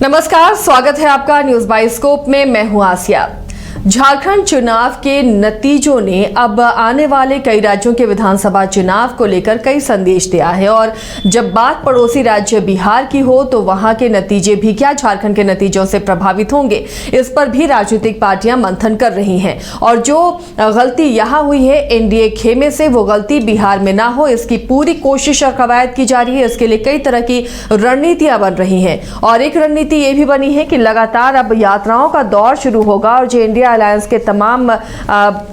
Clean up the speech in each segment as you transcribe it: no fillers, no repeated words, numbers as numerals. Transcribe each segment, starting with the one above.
नमस्कार, स्वागत है आपका न्यूज बाइस्कोप में। मैं हूं आसिया। झारखंड चुनाव के नतीजों ने अब आने वाले कई राज्यों के विधानसभा चुनाव को लेकर कई संदेश दिया है और जब बात पड़ोसी राज्य बिहार की हो तो वहां के नतीजे भी क्या झारखंड के नतीजों से प्रभावित होंगे, इस पर भी राजनीतिक पार्टियां मंथन कर रही हैं। और जो गलती यहां हुई है एनडीए खेमे से, वो गलती बिहार में ना हो, इसकी पूरी कोशिश और कवायद की जा रही है। इसके लिए कई तरह की रणनीतियां बन रही हैं और एक रणनीति ये भी बनी है कि लगातार अब यात्राओं का दौर शुरू होगा और जो इंडिया अलायंस के तमाम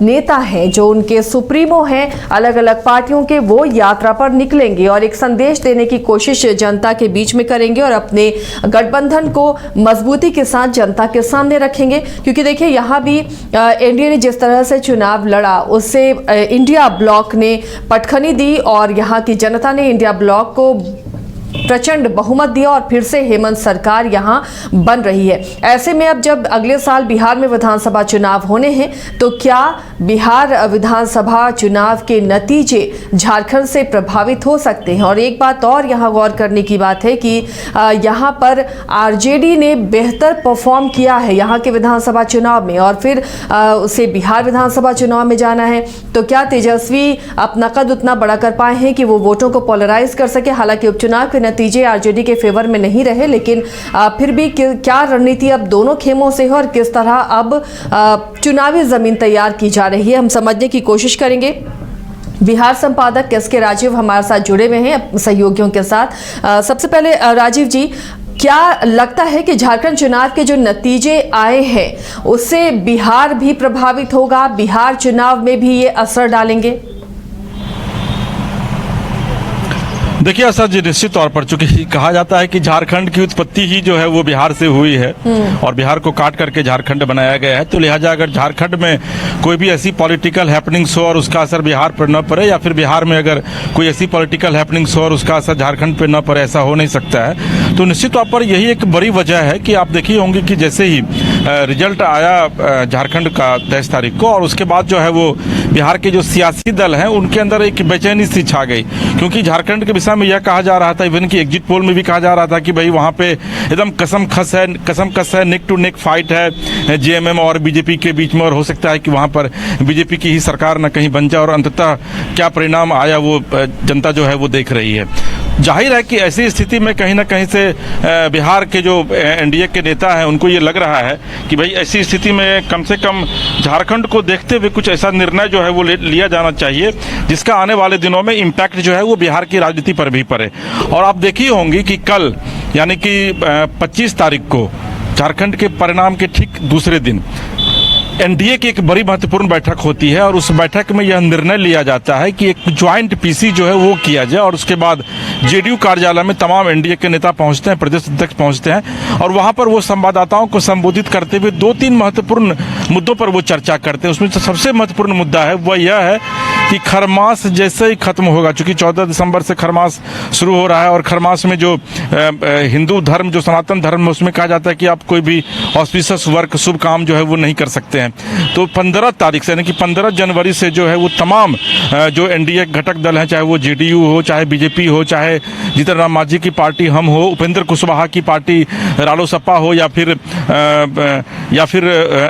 नेता हैं, जो उनके सुप्रीमो हैं अलग अलग पार्टियों के, वो यात्रा पर निकलेंगे और एक संदेश देने की कोशिश जनता के बीच में करेंगे और अपने गठबंधन को मजबूती के साथ जनता के सामने रखेंगे। क्योंकि देखिए, यहाँ भी एनडीए ने जिस तरह से चुनाव लड़ा उससे इंडिया ब्लॉक ने पटखनी दी और यहाँ की जनता ने इंडिया ब्लॉक को प्रचंड बहुमत दिया और फिर से हेमंत सरकार यहां बन रही है। ऐसे में अब जब अगले साल बिहार में विधानसभा चुनाव होने हैं तो क्या बिहार विधानसभा चुनाव के नतीजे झारखंड से प्रभावित हो सकते हैं। और एक बात और यहां गौर करने की बात है कि यहां पर आरजेडी ने बेहतर परफॉर्म किया है यहां के विधानसभा चुनाव में और फिर उसे बिहार विधानसभा चुनाव में जाना है। तो क्या तेजस्वी अपना कद उतना बड़ा कर पाए हैं कि वो वोटों को पोलराइज कर सके। हालांकि उपचुनाव के नतीजे आरजेडी के फेवर में नहीं रहे, लेकिन फिर भी क्या रणनीति अब दोनों खेमों से है और किस तरह अब चुनावी जमीन तैयार की जा रही है, हम समझने की कोशिश करेंगे। बिहार संपादक एसके राजीव हमारे साथ जुड़े हुए हैं सहयोगियों के साथ। सबसे पहले राजीव जी, क्या लगता है कि झारखंड चुनाव के जो नतीजे आए हैं उससे बिहार भी प्रभावित होगा, बिहार चुनाव में भी ये असर डालेंगे? देखिए असर जी, निश्चित तौर पर, चूंकि कहा जाता है कि झारखंड की उत्पत्ति ही जो है वो बिहार से हुई है और बिहार को काट करके झारखंड बनाया गया है। तो लिहाजा अगर झारखंड में कोई भी ऐसी पॉलिटिकल हैपनिंग्स हो और उसका असर बिहार पर न पड़े, या फिर बिहार में अगर कोई ऐसी पॉलिटिकल हैपनिंग्स हो और उसका असर झारखंड पर न पड़े, ऐसा हो नहीं सकता है। तो निश्चित तौर पर यही एक बड़ी वजह है कि आप देखिए होंगे कि जैसे ही रिजल्ट आया झारखंड का 23 तारीख को और उसके बाद जो है वो बिहार के जो सियासी दल हैं उनके अंदर एक बेचैनी सी छा गई, क्योंकि झारखंड के विषय में यह कहा जा रहा था, इवन की एग्जिट पोल में भी कहा जा रहा था कि भाई वहाँ पे एकदम कसम है, नेक टू नेक फाइट है जेएमएम और बीजेपी के बीच में और हो सकता है कि वहाँ पर बीजेपी की ही सरकार न कहीं बन जाए। और अंततः क्या परिणाम आया वो जनता जो है वो देख रही है। जाहिर है कि ऐसी स्थिति में कहीं ना कहीं से बिहार के जो एनडीए के नेता हैं उनको ये लग रहा है कि भाई ऐसी स्थिति में कम से कम झारखंड को देखते हुए कुछ ऐसा निर्णय जो है वो लिया जाना चाहिए जिसका आने वाले दिनों में इम्पैक्ट जो है वो बिहार की राजनीति पर भी पड़े। और आप देखी होंगी कि कल यानी कि 25 तारीख को झारखंड के परिणाम के ठीक दूसरे दिन एनडीए की एक बड़ी महत्वपूर्ण बैठक होती है और उस बैठक में यह निर्णय लिया जाता है कि एक ज्वाइंट पीसी जो है वो किया जाए और उसके बाद जेडीयू कार्यालय में तमाम एनडीए के नेता पहुंचते हैं, प्रदेश अध्यक्ष पहुंचते हैं और वहां पर वो संवाददाताओं को संबोधित करते हुए 2-3 महत्वपूर्ण मुद्दों पर वो चर्चा करते हैं। उसमें सबसे महत्वपूर्ण मुद्दा है वह यह है कि खरमास जैसे ही खत्म होगा, चूंकि 14 दिसंबर से खरमास शुरू हो रहा है और खरमास में जो हिंदू धर्म, जो सनातन धर्म है, उसमें कहा जाता है कि आप कोई भी ऑस्पिशियस वर्क, शुभ काम जो है वो नहीं कर सकते हैं। तो 15 तारीख से यानी कि 15 जनवरी से जो है वो तमाम जो एनडीए घटक दल हैं, चाहे वो जेडीयू हो, चाहे बीजेपी हो, चाहे जीतन राम मांझी की पार्टी हम हो, उपेंद्र कुशवाहा की पार्टी रालोसपा हो, या फिर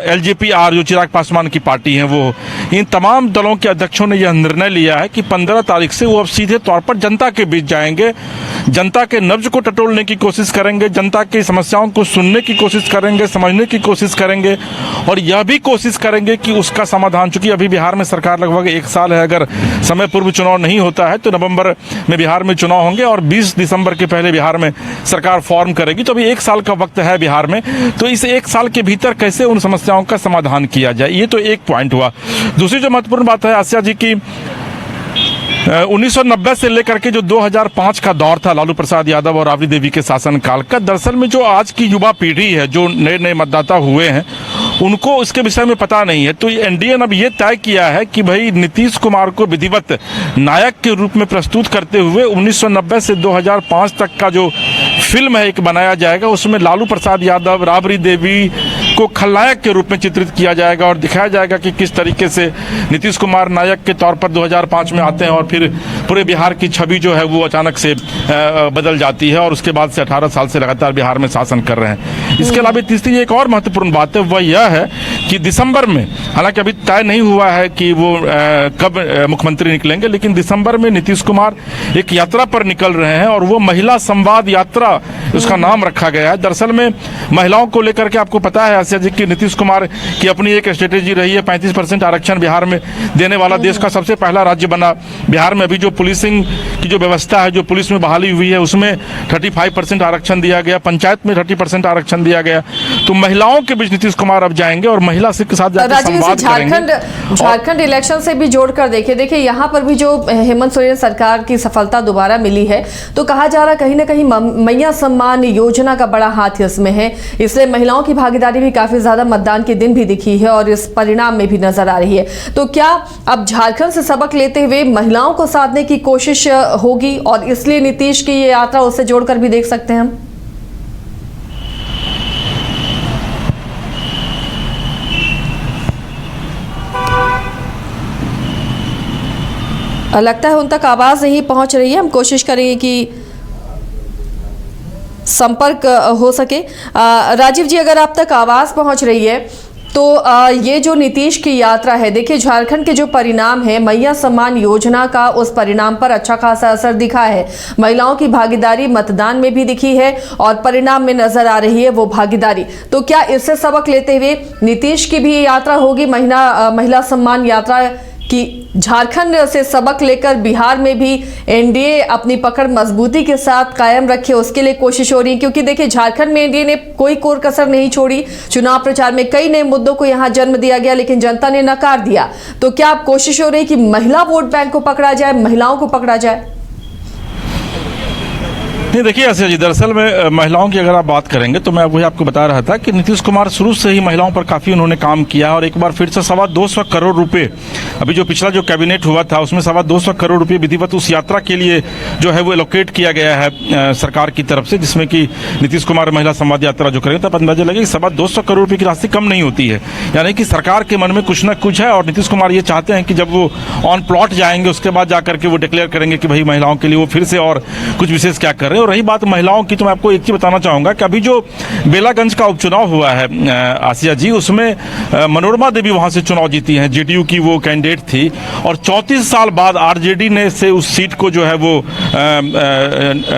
एलजेपी-आर जो चिराग पासवान की पार्टी है वो, इन तमाम दलों के अध्यक्षों ने यह निर्णय लिया है कि 15 तारीख से वो अब सीधे तौर पर जनता के बीच जाएंगे, जनता के नब्ज को टटोलने की कोशिश करेंगे, जनता की समस्याओं को सुनने की कोशिश करेंगे, समझने की कोशिश करेंगे और यह भी कोशिश करेंगे कि उसका समाधान, चूंकि अभी बिहार में सरकार लगभग 1 साल है, अगर समय पूर्व चुनाव नहीं होता है तो नवंबर में बिहार में चुनाव होंगे और 20 दिसंबर के पहले बिहार में सरकार फॉर्म करेगी। तो अभी 1 साल का वक्त है बिहार में, तो इस 1 साल के भीतर कैसे उन समस्याओं का समाधान किया जाए, ये तो एक पॉइंट हुआ। दूसरी जो महत्वपूर्ण बात है आसिया जी की, 1990 से लेकर के जो 2005 का दौर था लालू प्रसाद यादव और राबड़ी देवी के शासनकाल का, दरअसल में जो आज की युवा पीढ़ी है, जो नए मतदाता हुए हैं, उनको इसके विषय में पता नहीं है। तो एनडीए ने अब ये तय किया है कि भाई नीतीश कुमार को विधिवत नायक के रूप में प्रस्तुत करते हुए 1990 से 2005 तक का जो फिल्म है एक बनाया जाएगा। उसमें लालू प्रसाद यादव, राबड़ी देवी, को खलनायक के रूप में चित्रित किया जाएगा और दिखाया जाएगा कि किस तरीके से नीतीश कुमार नायक के तौर पर 2005 में आते हैं और फिर पूरे बिहार की छवि जो है वो अचानक से बदल जाती है और उसके बाद से 18 साल से लगातार बिहार में शासन कर रहे हैं। इसके अलावा तीसरी एक और महत्वपूर्ण बात है, वह यह है कि दिसंबर में, हालांकि अभी तय नहीं हुआ है कि वो कब मुख्यमंत्री निकलेंगे, लेकिन दिसंबर में नीतीश कुमार एक यात्रा पर निकल रहे हैं और वो महिला संवाद यात्रा उसका नाम रखा गया है। दरअसल में महिलाओं को लेकर के आपको पता है आसिया जी कि नीतीश कुमार की अपनी एक स्ट्रेटेजी रही है। 35% आरक्षण बिहार में देने वाला देश का सबसे पहला राज्य बना। बिहार में अभी जो पुलिसिंग की जो व्यवस्था है, जो पुलिस में बहाली हुई है, उसमें 35% आरक्षण दिया गया, पंचायत में 30% आरक्षण दिया गया। तो महिलाओं के बीच नीतीश कुमार अब जाएंगे और महिला से के साथ जाकर संवाद करेंगे। झारखंड इलेक्शन से भी जोड़कर देखिए यहाँ पर भी जो हेमंत सोरेन सरकार की सफलता दोबारा मिली है, तो कहा जा रहा है कहीं ना कहीं मैया सम्मान योजना का बड़ा हाथ इसमें है, इसलिए महिलाओं की भागीदारी भी काफी ज्यादा मतदान के दिन भी दिखी है और इस परिणाम में भी नजर आ रही है। तो क्या अब झारखंड से सबक लेते हुए महिलाओं को साधने की कोशिश होगी और इसलिए नीतीश की ये यात्रा उससे जोड़कर भी देख सकते हैं हम? लगता है उन तक आवाज नहीं पहुंच रही है, हम कोशिश करेंगे कि संपर्क हो सके। राजीव जी, अगर आप तक आवाज पहुंच रही है तो ये जो नीतीश की यात्रा है, देखिए झारखंड के जो परिणाम है, मैया सम्मान योजना का उस परिणाम पर अच्छा खासा असर दिखा है। महिलाओं की भागीदारी मतदान में भी दिखी है और परिणाम में नजर आ रही है वो भागीदारी। तो क्या इससे सबक लेते हुए नीतीश की भी यात्रा होगी, महिला सम्मान यात्रा की, झारखंड से सबक लेकर बिहार में भी एनडीए अपनी पकड़ मजबूती के साथ कायम रखे, उसके लिए कोशिश हो रही है? क्योंकि देखिए झारखंड में एनडीए ने कोई कोर कसर नहीं छोड़ी। चुनाव प्रचार में कई नए मुद्दों को यहां जन्म दिया गया, लेकिन जनता ने नकार दिया। तो क्या अब कोशिश हो रही कि महिला वोट बैंक को पकड़ा जाए, महिलाओं को पकड़ा जाए? नहीं, देखिए आसिया जी, दरअसल में महिलाओं की अगर आप बात करेंगे तो मैं वही आपको बता रहा था कि नीतीश कुमार शुरू से ही महिलाओं पर काफ़ी उन्होंने काम किया और एक बार फिर से 225 करोड़ रुपए, अभी जो पिछला जो कैबिनेट हुआ था उसमें 225 करोड़ रुपए विधिवत उस यात्रा के लिए जो है वो एलोकेट किया गया है सरकार की तरफ से, जिसमें कि नीतीश कुमार महिला संवाद यात्रा जो करेंगे, तब अंदाजा लगे कि 225 करोड़ रुपये की राशि कम नहीं होती है। यानी कि सरकार के मन में कुछ ना कुछ है और नीतीश कुमार ये चाहते हैं कि जब वो ऑन प्लॉट जाएंगे उसके बाद जाकर के वो डिक्लेयर करेंगे कि भाई महिलाओं के लिए वो फिर से और कुछ विशेष क्या कर रहे हैं। और रही बात महिलाओं की, तो मैं आपको एक चीज बताना चाहूंगा कि अभी जो बेलागंज का उपचुनाव हुआ है आसिया जी, उसमें मनोरमा देवी वहां से चुनाव जीती हैं, जेडीयू की वो कैंडिडेट थी और 34 साल बाद आरजेडी ने से उस सीट को जो है वो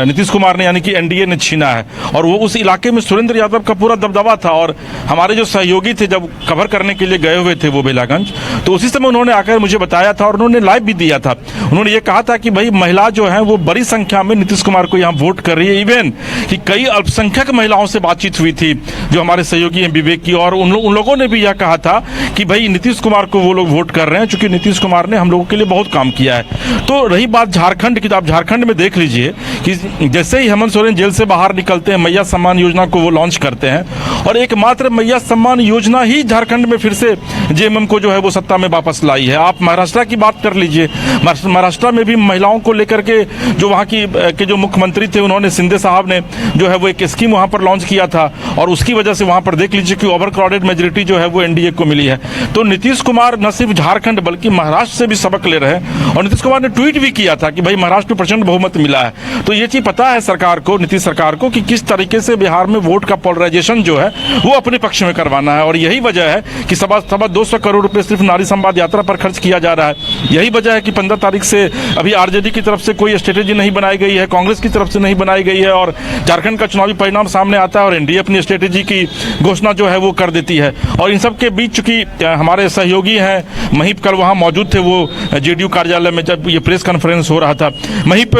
नीतीश कुमार ने यानी कि एनडीए ने छीना है। और वो उस इलाके में सुरेंद्र यादव का पूरा दबदबा था और हमारे जो सहयोगी थे जब कवर करने के लिए गए हुए थे वो बेलागंज, तो उसी समय उन्होंने आकर मुझे बताया था और उन्होंने लाइव भी दिया था। उन्होंने ये कहा था कि भाई महिला जो है वो बड़ी संख्या में नीतीश कुमार को यहाँ वोट कर रही है। इवन कि कई अल्पसंख्यक महिलाओं से बातचीत हुई थी जो हमारे सहयोगी हैं विवेक की, और उन लोगों ने भी यह कहा था कि भाई नीतीश कुमार को वो लोग वोट कर रहे हैं क्योंकि नीतीश कुमार ने हम लोगों के लिए बहुत काम किया है। तो रही बात झारखंड की, तो आप झारखंड में देख लीजिए कि जैसे ही हेमंत सोरेन जेल से बाहर निकलते हैं, मैया सम्मान योजना को वो लॉन्च करते हैं और एकमात्र मैया सम्मान योजना ही झारखंड में फिर से जेएमएम को जो है वो सत्ता में वापस लाई है। आप महाराष्ट्र की बात कर लीजिए, महाराष्ट्र में भी महिलाओं को लेकर के जो वहाँ के जो मुख्यमंत्री थे उन्होंने, शिंदे साहब ने जो है वो एक स्कीम वहां पर लॉन्च किया था और उसकी वजह से वहां पर देख लीजिए कि ओवर क्राउडेड मेजोरिटी जो है वो एनडीए को मिली है। तो नीतीश कुमार न सिर्फ झारखंड बल्कि महाराष्ट्र से भी सबक ले रहे हैं और नीतीश कुमार ने ट्वीट भी किया था कि भाई महाराष्ट्र में प्रचंड बहुमत मिला है। तो ये चीज पता है सरकार को, नीतीश सरकार को, कि किस तरीके से बिहार में वोट का पोलराइजेशन जो है वो अपने पक्ष में करवाना है। और यही वजह है कि 225 करोड़ रुपए सिर्फ नारी संवाद यात्रा पर खर्च किया जा रहा है। यही वजह है कि 15 तारीख से अभी आरजेडी की तरफ से कोई स्ट्रेटेजी नहीं बनाई गई है, कांग्रेस की तरफ से नहीं बनाई गई है और झारखंड का चुनावी परिणाम सामने आता है और एनडीए अपनी स्ट्रेटेजी की घोषणा जो है वो कर देती है। और इन सब के बीच चूंकि हमारे सहयोगी हैं महीप, कल वहां मौजूद थे वो जेडीयू कार्यालय में जब ये प्रेस कॉन्फ्रेंस हो रहा था। महीप,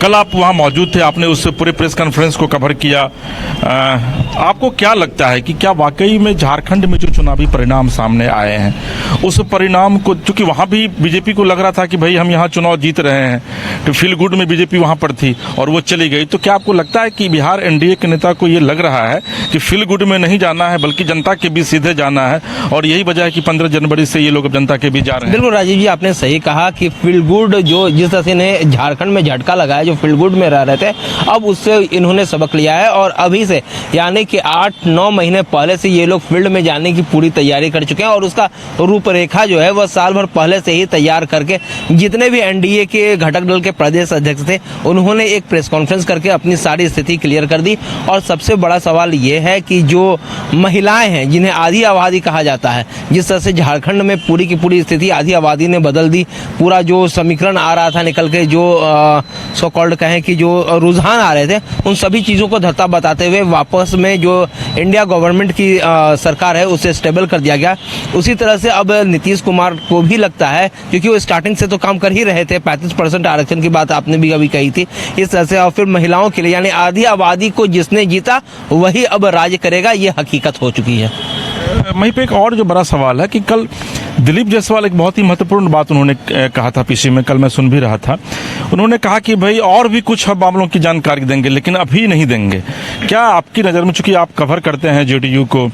कल आप वहाँ मौजूद थे, आपने उस पूरे प्रेस कॉन्फ्रेंस को कवर किया। आपको क्या लगता है कि क्या वाकई में झारखंड में जो चुनावी परिणाम सामने आए हैं उस परिणाम को, क्योंकि वहाँ भी बीजेपी को लग रहा था कि भाई हम यहाँ चुनाव जीत रहे हैं, तो फील गुड में बीजेपी वहाँ पर थी और वो चली गई, तो क्या आपको लगता है कि बिहार एनडीए के नेता को ये लग रहा है कि फील गुड में नहीं जाना है बल्कि जनता के बीच सीधे जाना है और यही वजह है कि 15 जनवरी से ये लोग जनता के बीच जा रहे हैं? बिल्कुल राजीव जी, आपने सही कहा कि फील गुड जो जिस तरह से झारखंड में झटका लगाया, जो फील गुड में रह रहे थे, अब उससे इन्होंने सबक लिया है और अभी से यानी कि 8-9 महीने पहले से ये लोग फील्ड में जाने की पूरी तैयारी कर चुके हैं और उसका रूपरेखा जो है वह साल भर पहले से ही तैयार करके जितने भी एनडीए के घटक दल के प्रदेश अध्यक्ष थे उन्होंने एक प्रेस कॉन्फ्रेंस करके अपनी सारी स्थिति क्लियर कर दी। और सबसे बड़ा सवाल ये है कि जो महिलाएं हैं जिन्हें आधी आबादी कहा जाता है, जिस तरह से झारखंड में पूरी की पूरी स्थिति आधी आबादी ने बदल दी, पूरा जो समीकरण आ रहा था निकल के, जो सो कॉल्ड कहें कि जो रुझान आ रहे थे, उन सभी चीज़ों को धत्ता बताते हुए वापस में जो इंडिया गवर्नमेंट की सरकार है उसे स्टेबल कर दिया गया। उसी तरह से अब नीतीश कुमार को भी लगता है, क्योंकि वो स्टार्टिंग से तो काम कर ही रहे थे, 35% आरक्षण की बात आपने भी अभी कही थी, इस तरह से और फिर महिलाओं के लिए यानी आधी आबादी को जिसने जीता वही अब राज करेगा, ये हकीकत हो चुकी है। वहीं पे एक और जो बड़ा सवाल है कि कल दिलीप जायसवाल एक बहुत ही महत्वपूर्ण बात उन्होंने कहा था पीसी में, कल मैं सुन भी रहा था। उन्होंने कहा कि भाई और भी कुछ मामलों की जानकारी देंगे लेकिन अभी नहीं देंगे। क्या आपकी नज़र में, चूंकि आप कवर करते हैं जेडीयू को,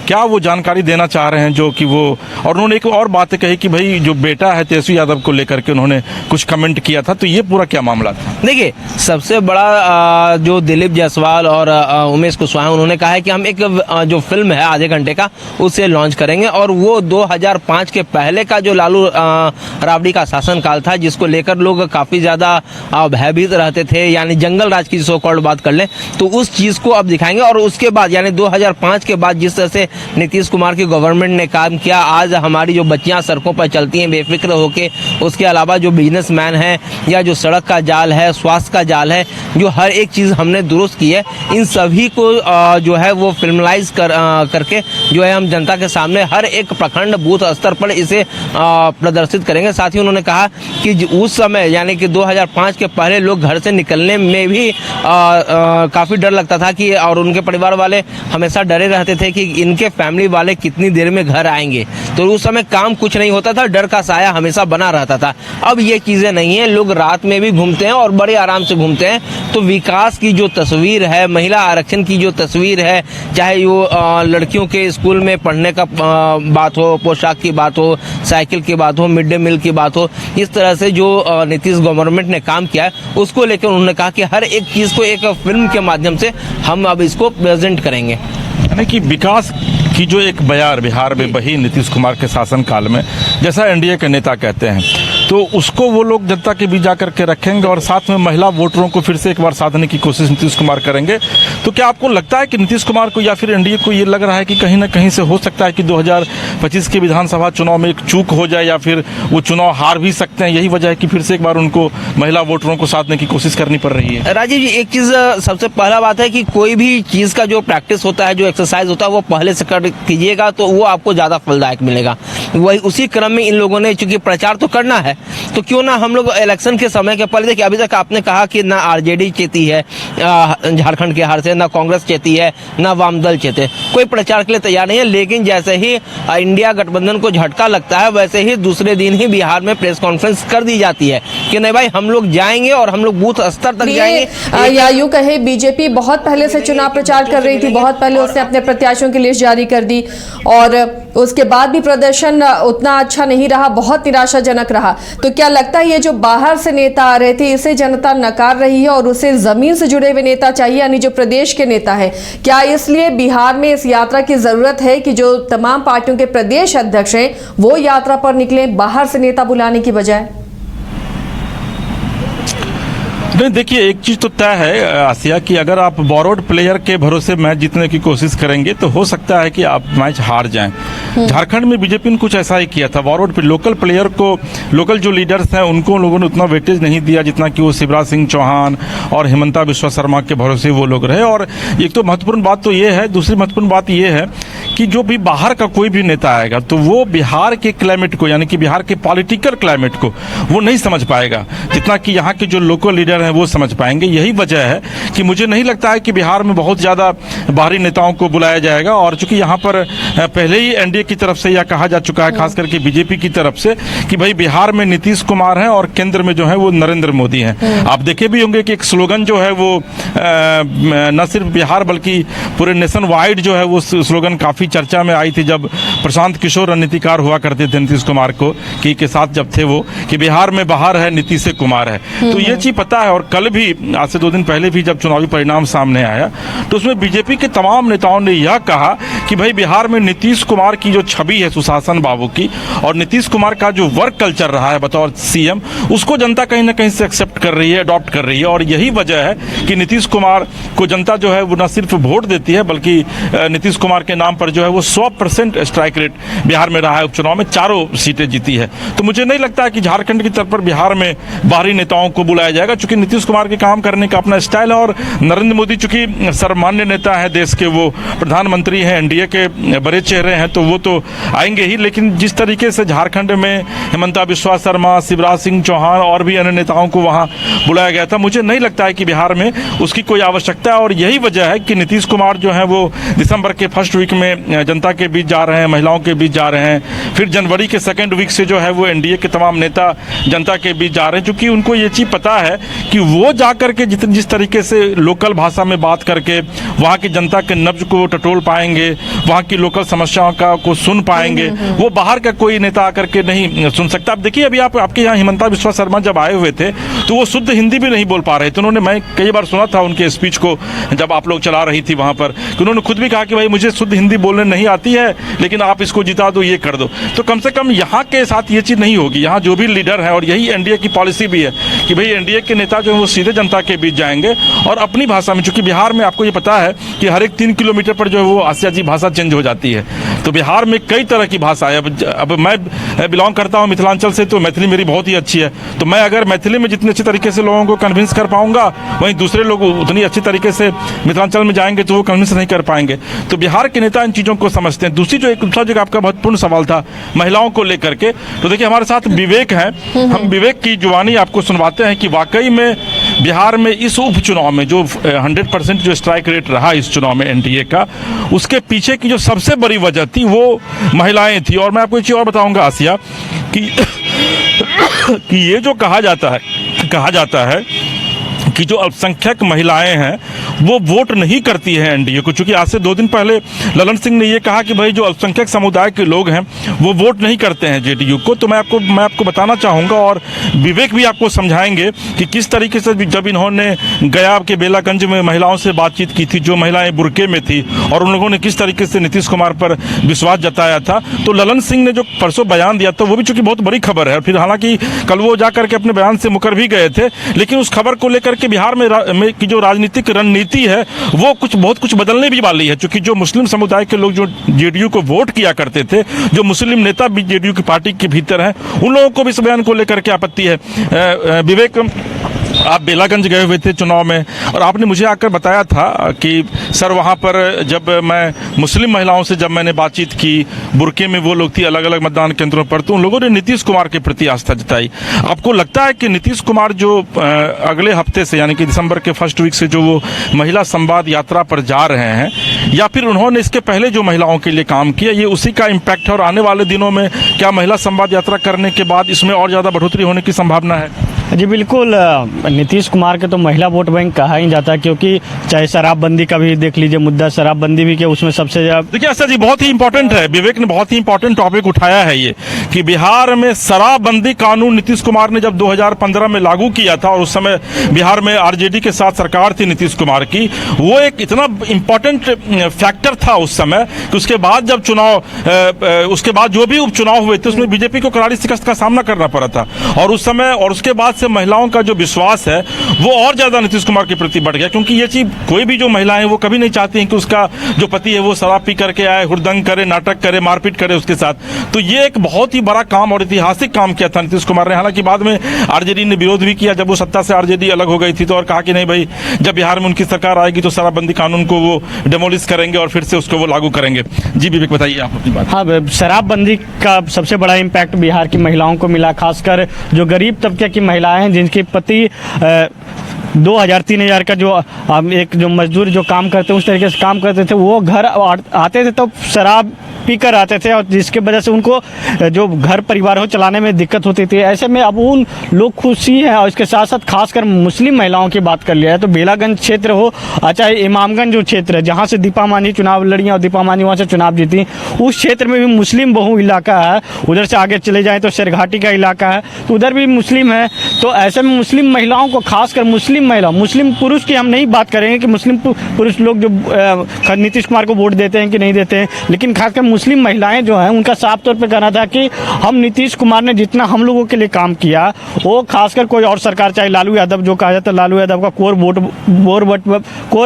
क्या वो जानकारी देना चाह रहे हैं जो कि वो, और उन्होंने एक और बात कही कि भाई जो बेटा है तेजस्वी यादव को लेकर के उन्होंने कुछ कमेंट किया था, तो ये पूरा क्या मामला था? देखिए, सबसे बड़ा जो दिलीप जायसवाल और उमेश कुशवाहा उन्होंने कहा है कि हम एक जो फिल्म है आधे घंटे का उसे लॉन्च करेंगे और वो 2005 के पहले का जो लालू राबड़ी का शासनकाल था, जिसको लेकर लोग काफ़ी ज़्यादा भयभीत रहते थे, यानी जंगल राज की सो कॉल्ड बात कर लें, तो उस चीज़ को अब दिखाएंगे। और उसके बाद यानी 2005 के बाद जिस तरह से नीतीश कुमार की गवर्नमेंट ने काम किया, आज हमारी जो बच्चियां सड़कों पर चलती हैं बेफिक्र होके, उसके अलावा जो बिजनेसमैन है या जो सड़क का जाल है, स्वास्थ्य का जाल है, जो हर एक चीज़ हमने दुरुस्त की है, इन सभी को जो है वो फिल्मलाइज करके जो है हम जनता के सामने हर एक प्रखंड बूथ स्तर पर इसे प्रदर्शित करेंगे। साथ ही उन्होंने कहा कि उस समय यानी कि 2005 के पहले लोग घर से निकलने में भी काफ़ी डर लगता था कि, और उनके परिवार वाले हमेशा डरे रहते थे कि इनके फैमिली वाले कितनी देर में घर आएंगे, तो उस समय काम कुछ नहीं होता था, डर का साया हमेशा बना रहता था। अब ये चीज़ें नहीं है, लोग रात में भी घूमते हैं और बड़े आराम से घूमते हैं। तो विकास की जो तस्वीर है, महिला आरक्षण की जो तस्वीर है, चाहे वो लड़कियों के स्कूल में पढ़ने का बात हो, पोशाक की बात हो, साइकिल की बात हो, मिड डे मील की बात हो, इस तरह से जो नीतीश गवर्नमेंट ने काम किया है उसको लेकर उन्होंने कहा कि हर एक चीज़ को एक फिल्म के माध्यम से हम अब इसको प्रेजेंट करेंगे। यानी कि विकास की जो एक बयार बिहार में बही नीतीश कुमार के शासनकाल में, जैसा एनडीए के नेता कहते हैं, तो उसको वो लोग जनता के बीच जाकर के रखेंगे और साथ में महिला वोटरों को फिर से एक बार साधने की कोशिश नीतीश कुमार करेंगे। तो क्या आपको लगता है कि नीतीश कुमार को या फिर एनडीए को ये लग रहा है कि कहीं ना कहीं से हो सकता है कि 2025 के विधानसभा चुनाव में एक चूक हो जाए या फिर वो चुनाव हार भी सकते हैं? यही वजह है कि फिर से एक बार उनको महिला वोटरों को साधने की कोशिश करनी पड़ रही है। राजीव जी, एक चीज़ सबसे पहला बात है कि कोई भी चीज़ का जो प्रैक्टिस होता है, जो एक्सरसाइज होता है, वो पहले से कर कीजिएगा तो वो आपको ज़्यादा फलदायक मिलेगा। वही उसी क्रम में इन लोगों ने, चूंकि प्रचार तो करना है, तो क्यों ना हम लोग इलेक्शन के समय के पहले, देखिए अभी तक आपने कहा कि ना आरजेडी चेती है झारखंड के हार से, ना कांग्रेस चेती है, ना वामदल चेते, कोई प्रचार के लिए तैयार नहीं है। लेकिन जैसे ही इंडिया गठबंधन को झटका लगता है वैसे ही दूसरे दिन ही बिहार में प्रेस कॉन्फ्रेंस कर दी जाती है कि नहीं भाई हम लोग जाएंगे और हम लोग बूथ स्तर तक जाएंगे। या यूं कहे बीजेपी बहुत पहले से चुनाव प्रचार कर रही थी, बहुत पहले उसने अपने प्रत्याशियों की लिस्ट जारी कर दी और उसके बाद भी प्रदर्शन उतना अच्छा नहीं रहा, बहुत निराशाजनक रहा। तो क्या लगता है ये जो बाहर से नेता आ रहे थे इसे जनता नकार रही है और उसे जमीन से जुड़े हुए नेता चाहिए, यानी जो प्रदेश के नेता है? क्या इसलिए बिहार में इस यात्रा की जरूरत है कि जो तमाम पार्टियों के प्रदेश अध्यक्ष हैं वो यात्रा पर निकले बाहर से नेता बुलाने की बजाय? नहीं, देखिए एक चीज़ तो तय है आसिया कि अगर आप बोरोड प्लेयर के भरोसे मैच जीतने की कोशिश करेंगे तो हो सकता है कि आप मैच हार जाएं। झारखंड में बीजेपी ने कुछ ऐसा ही किया था, बोरोड पे लोकल प्लेयर को, लोकल जो लीडर्स हैं उनको लोगों ने उतना वेटेज नहीं दिया जितना कि वो शिवराज सिंह चौहान और हिमंता बिस्वा शर्मा के भरोसे वो लोग रहे। और एक तो महत्वपूर्ण बात तो ये है, दूसरी महत्वपूर्ण बात ये है कि जो भी बाहर का कोई भी नेता आएगा तो वो बिहार के क्लाइमेट को, यानी कि बिहार के पॉलिटिकल क्लाइमेट को वो नहीं समझ पाएगा जितना कि यहाँ के जो लोकल लीडर हैं वो समझ पाएंगे। यही वजह है कि मुझे नहीं लगता है कि बिहार में बहुत ज़्यादा बाहरी नेताओं को बुलाया जाएगा। और चूंकि यहाँ पर पहले ही एनडीए की तरफ से यह कहा जा चुका है, खास करके बीजेपी की तरफ से, कि भाई बिहार में नीतीश कुमार हैं और केंद्र में जो है वो नरेंद्र मोदी हैं। आप देखे भी होंगे कि एक स्लोगन जो है वो न सिर्फ बिहार बल्कि पूरे नेशन वाइड जो है वो स्लोगन काफ़ी काफ़ी चर्चा में आई थी जब प्रशांत किशोर रणनीतिकार हुआ करते थे नीतीश कुमार को के साथ जब थे वो, कि बिहार में बाहर है नीतीश कुमार है। तो ये चीज़ पता है। और कल भी, आज से 2 दिन पहले भी जब चुनावी परिणाम सामने आया तो उसमें बीजेपी के तमाम नेताओं ने यह कहा कि भाई बिहार में नीतीश कुमार की जो छवि है सुशासन बाबू की, और नीतीश कुमार का जो वर्क कल्चर रहा है बतौर सीएम, उसको जनता कहीं ना कहीं से एक्सेप्ट कर रही है, अडॉप्ट कर रही है। और यही वजह है कि नीतीश कुमार को जनता जो है वो न सिर्फ वोट देती है बल्कि नीतीश कुमार के नाम पर जो है वो 100% स्ट्राइक रेट बिहार में रहा है। उपचुनाव में 4 सीटें जीती है। तो मुझे नहीं लगता है कि झारखंड की तरफ पर बिहार में बाहरी नेताओं को बुलाया जाएगा, चूंकि नीतीश कुमार के काम करने का अपना स्टाइल है। और नरेंद्र मोदी चूंकि सर्वमान्य नेता है देश के, वो प्रधानमंत्री हैं, एनडीए के बड़े चेहरे हैं, तो वो तो आएंगे ही। लेकिन जिस तरीके से झारखंड में हेमंता बिस्वा शर्मा, शिवराज सिंह चौहान और भी अन्य नेताओं को वहां बुलाया गया था, मुझे नहीं लगता है कि बिहार में उसकी कोई आवश्यकता है। और यही वजह है कि नीतीश कुमार जो है वो दिसंबर के फर्स्ट वीक में जनता के बीच जा रहे हैं, महिलाओं के बीच जा रहे हैं। फिर जनवरी के सेकेंड वीक से जो है वो एनडीए के तमाम नेता जनता के बीच जा रहे हैं, क्योंकि उनको ये चीज़ पता है कि वो जाकर के जिस तरीके से लोकल भाषा में बात करके वहाँ की जनता के नब्ज को टटोल पाएंगे, वहाँ की लोकल समस्याओं को सुन पाएंगे, वो बाहर का कोई नेता आकर के नहीं सुन सकता। अब देखिए, अभी आपके यहाँ हेमंता बिस्वा शर्मा जब आए हुए थे तो वो शुद्ध हिंदी भी नहीं बोल पा रहे थे। उन्होंने, मैं कई बार सुना था उनके स्पीच को जब आप लोग चला रही थी वहाँ पर, कि उन्होंने खुद भी कहा कि भाई मुझे शुद्ध हिंदी बोलने नहीं आती है, लेकिन आप इसको जिता दो, ये कर दो। तो कम से कम यहाँ के साथ ये चीज़ नहीं होगी। यहाँ जो भी लीडर है, और यही एनडीए की पॉलिसी भी है कि भाई एनडीए के नेता जो है वो सीधे जनता के बीच जाएंगे और अपनी भाषा में, चूंकि बिहार में आपको ये पता है कि हर एक 3 किलोमीटर पर जो है वो आसियाजी भाषा चेंज हो जाती है। तो बिहार में कई तरह की भाषा है। अब मैं बिलोंग करता हूँ मिथिलांचल से, तो मैथिली मेरी बहुत ही अच्छी है। तो मैं अगर मैथिली में जितने अच्छे तरीके से लोगों को कन्विंस कर पाऊंगा, वहीं दूसरे लोग उतनी अच्छी तरीके से मिथिलांचल में जाएंगे तो वो कन्विंस नहीं कर पाएंगे। तो बिहार के नेता इन चीज़ों को समझते हैं। दूसरी दूसरा जो आपका महत्वपूर्ण सवाल था महिलाओं को लेकर के, तो देखिए हमारे साथ विवेक हैं, हम विवेक की जुबानी आपको सुनवाते हैं कि वाकई में बिहार में इस उपचुनाव में जो 100% जो स्ट्राइक रेट रहा इस चुनाव में एनडीए का, उसके पीछे की जो सबसे बड़ी वजह थी वो महिलाएं थी। और मैं आपको एक चीज़ और बताऊंगा आसिया कि ये जो कहा जाता है कि जो अल्पसंख्यक महिलाएं हैं वो वोट नहीं करती हैं एनडीए को, चूंकि आज से 2 दिन पहले ललन सिंह ने ये कहा कि भाई जो अल्पसंख्यक समुदाय के लोग हैं वो वोट नहीं करते हैं जेडीयू को। तो मैं आपको बताना चाहूँगा, और विवेक भी आपको समझाएंगे कि किस तरीके से जब इन्होंने गया के बेलागंज में महिलाओं से बातचीत की थी, जो महिलाएं बुरके में थी, और उन लोगों ने किस तरीके से नीतीश कुमार पर विश्वास जताया था। तो ललन सिंह ने जो परसों बयान दिया था वो भी चूंकि बहुत बड़ी खबर है, फिर हालांकि कल वो जाकर के अपने बयान से मुकर भी गए थे, लेकिन उस खबर को लेकर के बिहार में की जो राजनीतिक रणनीति है वो बहुत कुछ बदलने भी वाली है। क्योंकि जो मुस्लिम समुदाय के लोग जो जेडीयू को वोट किया करते थे, जो मुस्लिम नेता भी जेडीयू की पार्टी के भीतर हैं, उन लोगों को भी इस बयान को लेकर के आपत्ति है। विवेक, आप बेलागंज गए हुए थे चुनाव में, और आपने मुझे आकर बताया था कि सर वहाँ पर जब मैं मुस्लिम महिलाओं से जब मैंने बातचीत की, बुरके में वो लोग थी अलग अलग मतदान केंद्रों पर, तो उन लोगों ने नीतीश कुमार के प्रति आस्था जताई। आपको लगता है कि नीतीश कुमार जो अगले हफ्ते से यानी कि दिसंबर के फर्स्ट वीक से जो वो महिला संवाद यात्रा पर जा रहे हैं, या फिर उन्होंने इसके पहले जो महिलाओं के लिए काम किया, ये उसी का इम्पैक्ट है? और आने वाले दिनों में क्या महिला संवाद यात्रा करने के बाद इसमें और ज़्यादा बढ़ोतरी होने की संभावना है? जी बिल्कुल, नीतीश कुमार के तो महिला वोट बैंक कहा ही जाता है, क्योंकि चाहे शराबबंदी का भी देख लीजिए मुद्दा, शराबबंदी भी के उसमें सबसे ज़्यादा। देखिए सर जी, बहुत ही इंपॉर्टेंट है, विवेक ने बहुत ही इंपॉर्टेंट टॉपिक उठाया है ये, कि बिहार में शराबबंदी कानून नीतीश कुमार ने जब 2015 में लागू किया था, और उस समय बिहार में आरजेडी के साथ सरकार थी नीतीश कुमार की, वो एक इतना इंपॉर्टेंट फैक्टर था उस समय कि उसके बाद जब उसके बाद जो भी उपचुनाव हुए थे उसमें बीजेपी को करारी शिकस्त का सामना करना पड़ा था। और उस समय और उसके बाद से महिलाओं का जो विश्वास है वो और ज्यादा नीतीश कुमार के प्रति बढ़ गया, क्योंकि ये चीज कोई भी जो महिलाएं वो कभी नहीं चाहती हैं कि उसका जो पति है वो शराब पी करके आए, हुड़दंग करे, नाटक करे, मारपीट करे उसके साथ। तो ये एक बहुत ही बड़ा काम और ऐतिहासिक काम किया था नीतीश कुमार ने। हालांकि बाद में आरजेडी ने विरोध भी किया, जब वो सत्ता से आरजेडी अलग हो गई थी, तो और कहा कि नहीं भाई, जब बिहार में उनकी सरकार आएगी तो शराबबंदी कानून को वो डेमोलिश करेंगे और फिर से उसको वो लागू करेंगे। जी विवेक, बताइए आप अपनी बात। हाँ, शराबबंदी का सबसे बड़ा इम्पैक्ट बिहार की महिलाओं को मिला, खासकर जो गरीब तबके की महिलाएं हैं जिनके पति 2000-3000 का जो एक जो मजदूर जो काम करते हैं उस तरीके से काम करते थे, वो घर आते थे तो शराब पी कर आते थे, और जिसके वजह से उनको जो घर परिवार हो चलाने में दिक्कत होती थी। ऐसे में अब उन लोग खुशी हैं। और इसके साथ साथ खासकर मुस्लिम महिलाओं की बात कर लिया है तो बेलागंज क्षेत्र हो, चाहे इमामगंज जो क्षेत्र है जहाँ से दीपा मांझी चुनाव लड़ी और दीपा मांझी वहाँ से चुनाव जीती, उस क्षेत्र में भी मुस्लिम बहु इलाका है। उधर से आगे चले जाएँ तो शेरघाटी का इलाका है, तो उधर भी मुस्लिम है। तो ऐसे में मुस्लिम महिलाओं को, खासकर मुस्लिम महिला, मुस्लिम पुरुष की हम नहीं बात करेंगे कि मुस्लिम पुरुष लोग जो नीतीश कुमार को वोट देते हैं कि नहीं देते हैं, लेकिन खासकर मुस्लिम महिलाएं जो हैं उनका साफ तौर पे कहना था कि हम नीतीश कुमार ने जितना हम लोगों के लिए काम किया, वो खासकर कोई और सरकार, चाहे लालू यादव जो कहा जाता है, लालू यादव का कोर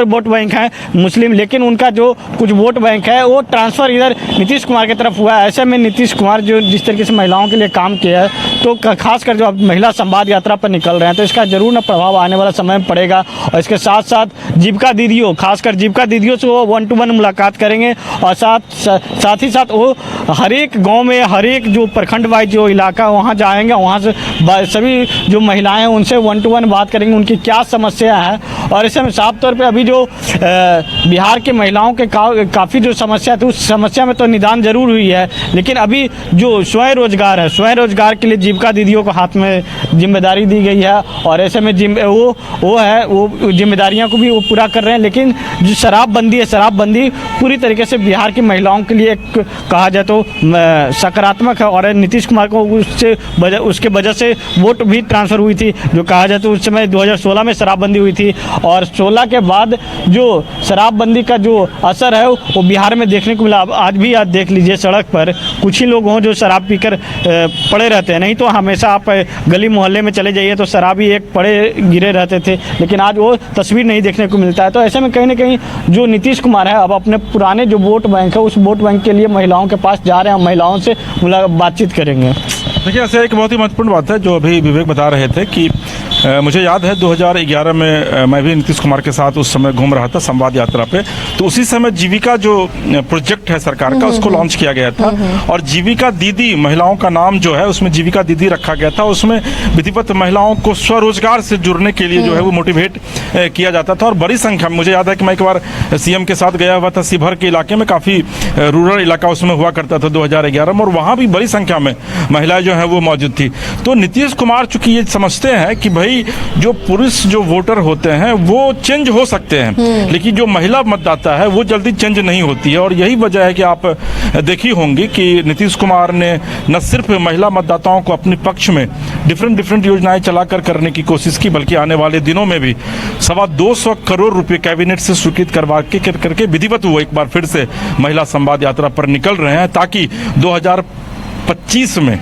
वोट बैंक है मुस्लिम, लेकिन उनका जो कुछ वोट बैंक है वो ट्रांसफ़र इधर नीतीश कुमार की तरफ हुआ है। ऐसे में नीतीश कुमार जो जिस तरीके से महिलाओं के लिए काम किया है, तो खासकर जो अब महिला संवाद यात्रा पर निकल रहे हैं तो इसका जरूर ना प्रभाव आने वाला समय में पड़ेगा। और इसके साथ साथ जीविका दीदियों, खासकर जीविका दीदियों से वो 1-to-1 मुलाकात करेंगे, और साथ ही साथ वो हर एक गांव में, हर एक जो प्रखंड वाइज जो इलाका है वहाँ जाएंगे, वहाँ से सभी जो महिलाएं हैं उनसे 1-to-1 बात करेंगे, उनकी क्या समस्या है। और ऐसे में साफ तौर पे अभी जो बिहार के महिलाओं के काफ़ी जो समस्या थी उस समस्या में तो निदान जरूर हुई है, लेकिन अभी जो स्वयं रोजगार है, स्वयं रोजगार के लिए जीविका दीदियों को हाथ में जिम्मेदारी दी गई है, और ऐसे में वो जिम्मेदारियों को भी वो पूरा कर रहे हैं। लेकिन जो शराबबंदी है, शराबबंदी पूरी तरीके से बिहार की महिलाओं के लिए एक कहा जाए तो सकारात्मक है, और नीतीश कुमार को उसके वजह से वोट भी ट्रांसफ़र हुई थी। जो कहा जाए तो उस समय 2016 में शराबबंदी हुई थी, और 16 के बाद जो शराबबंदी का जो असर है वो बिहार में देखने को मिला। आज भी आप देख लीजिए सड़क पर कुछ ही लोग हों जो शराब पीकर पड़े रहते हैं, नहीं तो हमेशा आप गली मोहल्ले में चले जाइए तो शराबी एक पड़े गिरे रहते थे, लेकिन आज वो तस्वीर नहीं देखने को मिलता है। तो ऐसे में कहीं ना कहीं जो नीतीश कुमार है अब अपने पुराने जो वोट बैंक है उस वोट बैंक के लिए महिलाओं के पास जा रहे हैं, महिलाओं से बातचीत करेंगे। देखिए, ऐसे एक बहुत ही महत्वपूर्ण बात है जो अभी विवेक बता रहे थे कि मुझे याद है 2011 में मैं भी नीतीश कुमार के साथ उस समय घूम रहा था संवाद यात्रा पे, तो उसी समय जीविका जो प्रोजेक्ट है सरकार का उसको लॉन्च किया गया था, और जीविका दीदी महिलाओं का नाम जो है उसमें जीविका दीदी रखा गया था। उसमें विधिवत महिलाओं को स्वरोजगार से जुड़ने के लिए जो है वो मोटिवेट किया जाता था, और बड़ी संख्या में मुझे याद है कि मैं एक बार सीएम के साथ गया हुआ था शिवहर के इलाके में, काफ़ी रूरल इलाका उसमें हुआ करता था 2011 में, और वहाँ भी बड़ी संख्या में महिलाएं जो है वो मौजूद थी। तो नीतीश कुमार चूंकि ये समझते हैं कि भाई जो पुरुष जो वोटर होते हैं वो चेंज हो सकते हैं, लेकिन जो महिला मतदाता है वो जल्दी चेंज नहीं होती है, और यही वजह है कि आप देखी होंगी कि नीतीश कुमार ने न सिर्फ महिला मतदाताओं को अपने पक्ष में डिफरेंट योजनाएं चलाकर करने की कोशिश की, बल्कि आने वाले दिनों में भी 225 करोड़ रुपए कैबिनेट से स्वीकृत करवा करके विधिवत वो एक बार फिर से महिला संवाद यात्रा पर निकल रहे हैं, ताकि 2025 में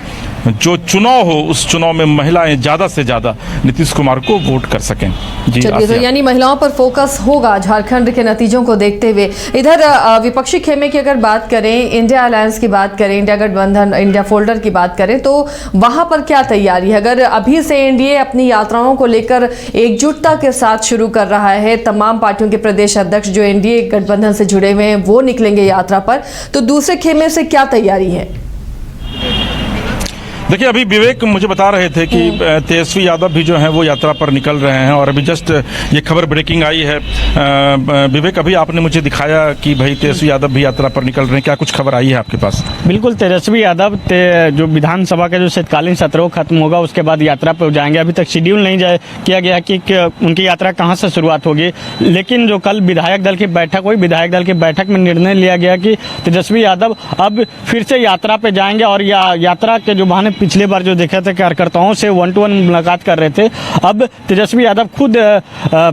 जो चुनाव हो उस चुनाव में महिलाएं ज्यादा से ज्यादा नीतीश कुमार को वोट कर सकें। जी, चलिए, तो यानी महिलाओं पर फोकस होगा झारखंड के नतीजों को देखते हुए। इधर विपक्षी खेमे की अगर बात करें, इंडिया अलायंस की बात करें, इंडिया गठबंधन, इंडिया फोल्डर की बात करें, तो वहां पर क्या तैयारी है? अगर अभी से एनडीए अपनी यात्राओं को लेकर एकजुटता के साथ शुरू कर रहा है, तमाम पार्टियों के प्रदेश अध्यक्ष जो एनडीए गठबंधन से जुड़े हुए हैं वो निकलेंगे यात्रा पर, तो दूसरे खेमे से क्या तैयारी है? देखिए, अभी विवेक मुझे बता रहे थे कि तेजस्वी यादव भी जो हैं वो यात्रा पर निकल रहे हैं, और अभी जस्ट ये खबर ब्रेकिंग आई है। विवेक, अभी आपने मुझे दिखाया कि भाई तेजस्वी यादव भी यात्रा पर निकल रहे हैं, क्या कुछ खबर आई है आपके पास? बिल्कुल, तेजस्वी यादव जो विधानसभा का जो शीतकालीन सत्र वो खत्म होगा उसके बाद यात्रा पर जाएंगे। अभी तक शेड्यूल नहीं किया गया कि उनकी यात्रा कहाँ से शुरुआत होगी, लेकिन जो कल विधायक दल की बैठक हुई, विधायक दल की बैठक में निर्णय लिया गया कि तेजस्वी यादव अब फिर से यात्रा पर जाएंगे, और यात्रा के जो बहाने पिछले बार जो देखा था कार्यकर्ताओं से 1-to-1 मुलाकात कर रहे थे, अब तेजस्वी यादव खुद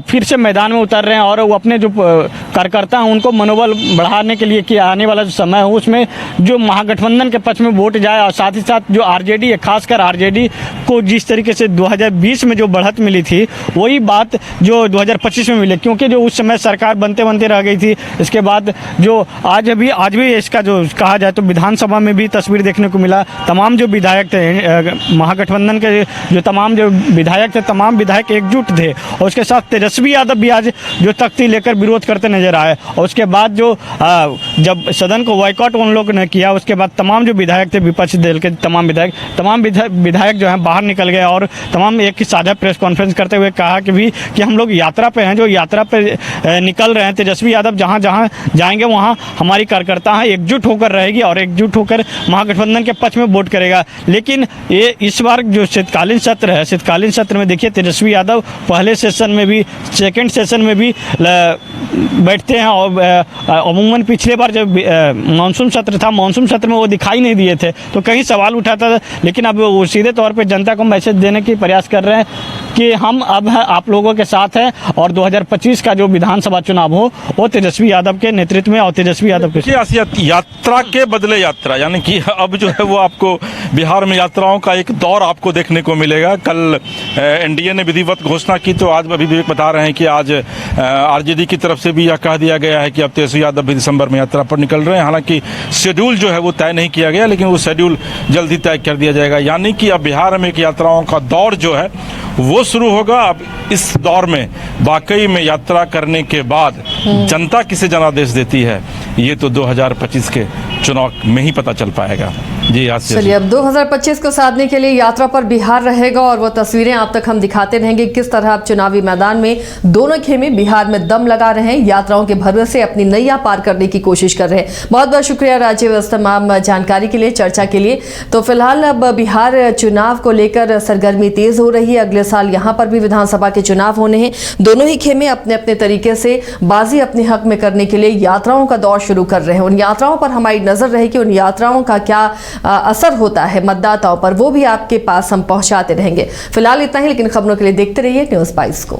फिर से मैदान में उतर रहे हैं, और वो अपने जो कार्यकर्ता हैं उनको मनोबल बढ़ाने के लिए कि आने वाला जो समय है उसमें जो महागठबंधन के पक्ष में वोट जाए, और साथ ही साथ जो आरजेडी है, खासकर आरजेडी को जिस तरीके से 2020 में जो बढ़त मिली थी वही बात जो 2025 में मिले, क्योंकि जो उस समय सरकार बनते रह गई थी। इसके बाद जो आज भी इसका जो कहा जाए तो विधानसभा में भी तस्वीर देखने को मिला, तमाम जो विधायक थे थे महागठबंधन के जो तमाम जो विधायक थे, तमाम विधायक एकजुट थे और उसके साथ तेजस्वी यादव भी आज जो तख्ती लेकर विरोध करते नजर आए। और उसके बाद जो जब सदन को बॉयकॉट उन लोगों ने किया, उसके बाद तमाम जो विधायक थे विपक्षी दल के तमाम विधायक जो हैं बाहर निकल गए और तमाम एक ही साझा प्रेस कॉन्फ्रेंस करते हुए कहा कि हम लोग यात्रा पे हैं, जो यात्रा पे निकल रहे हैं, तेजस्वी यादव जहाँ जहाँ जाएंगे वहाँ हमारी कार्यकर्ता हैं एकजुट होकर रहेगी और एकजुट होकर महागठबंधन के पक्ष में वोट करेगा। लेकिन ये इस बार जो शीतकालीन सत्र है, शीतकालीन सत्र में देखिए तेजस्वी यादव पहले सेशन में भी, सेकेंड सेशन में भी बैठते हैं और अमूमन पिछले बार जब मानसून सत्र था, मानसून सत्र में वो दिखाई नहीं दिए थे तो कहीं सवाल उठाता था। लेकिन अब वो सीधे तौर पे जनता को मैसेज देने की प्रयास कर रहे हैं कि हम अब आप लोगों के साथ हैं और 2025 का जो विधानसभा चुनाव हो वो तेजस्वी यादव के नेतृत्व में और तेजस्वी यादव के यात्रा के बदले यात्रा, यानी कि अब जो है वो आपको बिहार में यात्राओं का एक दौर आपको देखने को मिलेगा। कल एनडीए ने विधिवत घोषणा की तो आज अभी विवेक बता रहे हैं कि आज आरजेडी की तरफ से भी यह कह दिया गया है कि अब तेजस्वी यादव भी दिसंबर में यात्रा पर निकल रहे हैं। हालांकि शेड्यूल जो है वो तय नहीं किया गया, लेकिन वो शेड्यूल जल्द ही तय कर दिया जाएगा। यानी कि अब बिहार में एक यात्राओं का दौर जो है वो शुरू होगा। अब इस दौर में वाकई में यात्रा करने के बाद जनता किसे जनादेश देती है ये तो 2025 के चुनाव में ही पता चल पाएगा। जी चलिए, अब 2025 को साधने के लिए यात्रा पर बिहार रहेगा और वो तस्वीरें आप तक हम दिखाते रहेंगे किस तरह अब चुनावी मैदान में दोनों खेमे बिहार में दम लगा रहे हैं, यात्राओं के भरोसे अपनी नैया पार करने की कोशिश कर रहे हैं। बहुत बहुत शुक्रिया राजीव इस तमाम जानकारी के लिए, चर्चा के लिए। तो फिलहाल अब बिहार चुनाव को लेकर सरगर्मी तेज हो रही है। अगले साल यहाँ पर भी विधानसभा के चुनाव होने हैं। दोनों ही खेमे अपने अपने तरीके से बाजी अपने हक में करने के लिए यात्राओं का दौर शुरू कर रहे हैं। उन यात्राओं पर हमारी नजर रहेगी, उन यात्राओं का क्या असर होता है मतदाताओं पर, वो भी आपके पास हम पहुंचाते रहेंगे। फिलहाल इतना ही, लेकिन खबरों के लिए देखते रहिए न्यूज़ 22 को।